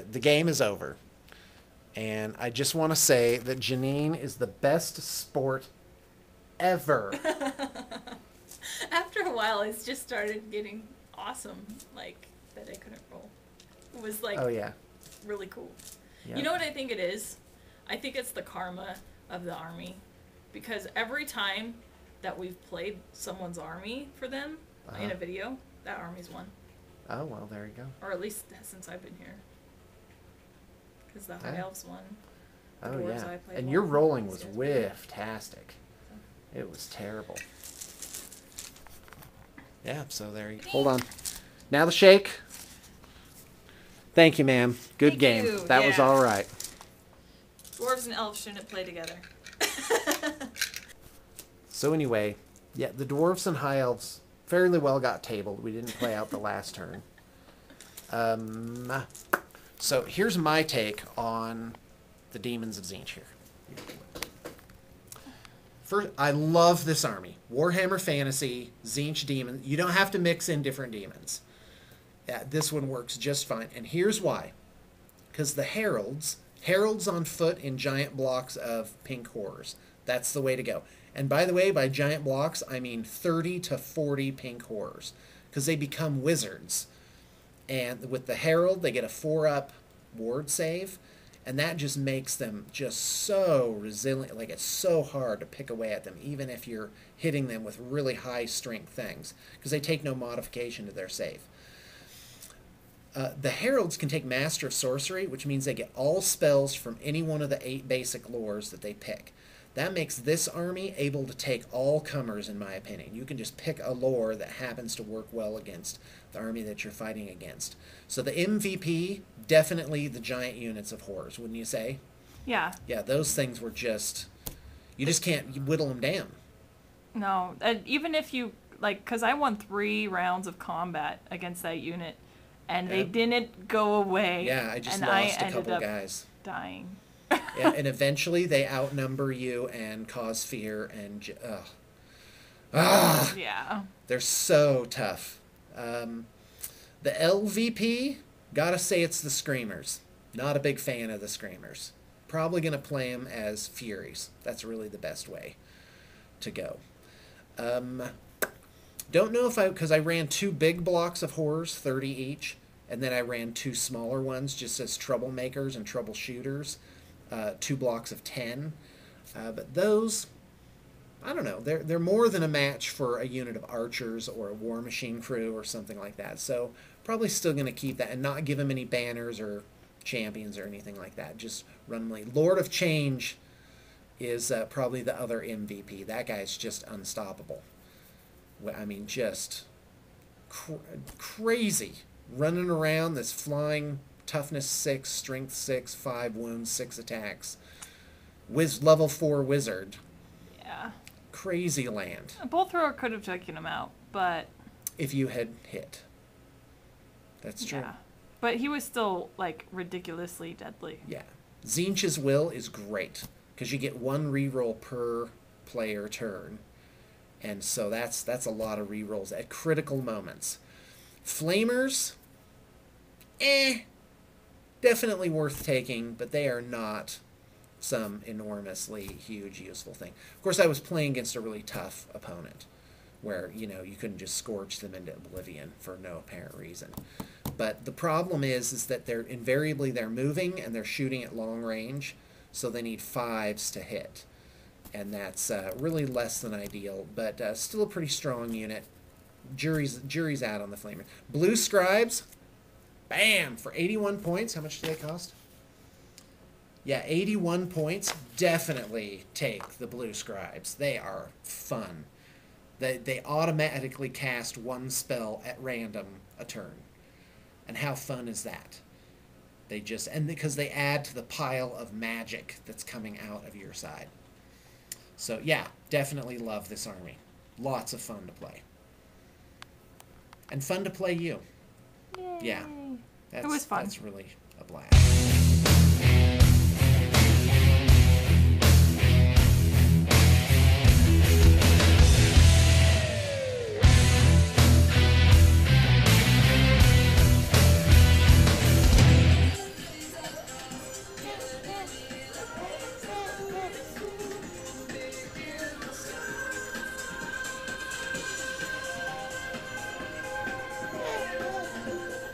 the game is over. And I just want to say that Janine is the best sport ever. After a while, it's just started getting awesome, like, that I couldn't roll. It was, like, Oh, yeah. really cool. Yeah. You know what I think it is? I think it's the karma of the army. Because every time that we've played someone's army for them in a video, that army's won. Oh, well, there you go. Or at least since I've been here. Because the High Elves won. The Oh, Dwarves yeah. I played And won. your rolling was These guys- whiff-tastic. It was terrible. Yeah, so there you go. Hold on. Now the shake. Thank you, ma'am. Good Thank game. you. That was Yeah. all right. Dwarves and elves shouldn't play together. So anyway, yeah, the dwarfs and high elves fairly well got tabled. We didn't play out the last turn. So here's my take on the Demons of Tzeentch here. First, I love this army. Warhammer Fantasy, Tzeentch Demon. You don't have to mix in different demons. Yeah, this one works just fine. And here's why. Because the heralds on foot in giant blocks of pink horrors. That's the way to go. And by the way, by giant blocks, I mean 30 to 40 pink horrors. Because they become wizards. And with the herald, they get a 4-up ward save. And that just makes them just so resilient. Like, it's so hard to pick away at them, even if you're hitting them with really high strength things. Because they take no modification to their save. The heralds can take Master of Sorcery, which means they get all spells from any one of the 8 basic lores that they pick. That makes this army able to take all comers, in my opinion. You can just pick a lore that happens to work well against the army that you're fighting against. So the MVP, definitely the giant units of horrors, wouldn't you say? Yeah. Yeah, those things were just... You just can't whittle them down. No. Even if you, like, because I won 3 rounds of combat against that unit, and they didn't go away. Yeah, I just and lost I a couple ended up guys. dying. Yeah, and eventually they outnumber you and cause fear and... Yeah. They're so tough. The LVP, gotta say it's the Screamers. Not a big fan of the Screamers. Probably gonna play them as Furies. That's really the best way to go. Don't know if because I ran 2 big blocks of horrors, 30 each, and then I ran 2 smaller ones just as troublemakers and troubleshooters. 2 blocks of 10. But those, I don't know, they're more than a match for a unit of archers or a war machine crew or something like that. So probably still going to keep that and not give them any banners or champions or anything like that. Just run them late. Lord of Change is probably the other MVP. That guy's just unstoppable. I mean, just crazy. Running around this flying... Toughness 6, Strength 6, 5 wounds, 6 attacks. Level 4 wizard. Yeah. Crazy land. A bolt thrower could have taken him out, but... If you had hit. That's true. Yeah. But he was still, like, ridiculously deadly. Yeah. Tzeentch's Will is great, because you get 1 reroll per player turn. And so that's a lot of rerolls at critical moments. Flamers... Definitely worth taking, but they are not some enormously huge useful thing. Of course, I was playing against a really tough opponent where, you know, you couldn't just scorch them into oblivion for no apparent reason. But the problem is that they're moving and they're shooting at long range, so they need 5s to hit. And that's really less than ideal, but still a pretty strong unit. Jury's out on the Flamer. Blue Scribes... Bam! For 81 points. How much do they cost? Yeah, 81 points. Definitely take the Blue Scribes. They are fun. They automatically cast 1 spell at random a turn. And how fun is that? They just... And because they add to the pile of magic that's coming out of your side. So, yeah, definitely love this army. Lots of fun to play. And fun to play you. Yay. Yeah. It was fun. That's really a blast.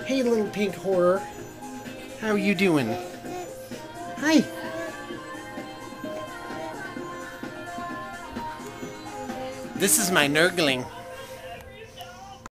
Hey, little pink horror. How are you doing? Hi. This is my nurgling.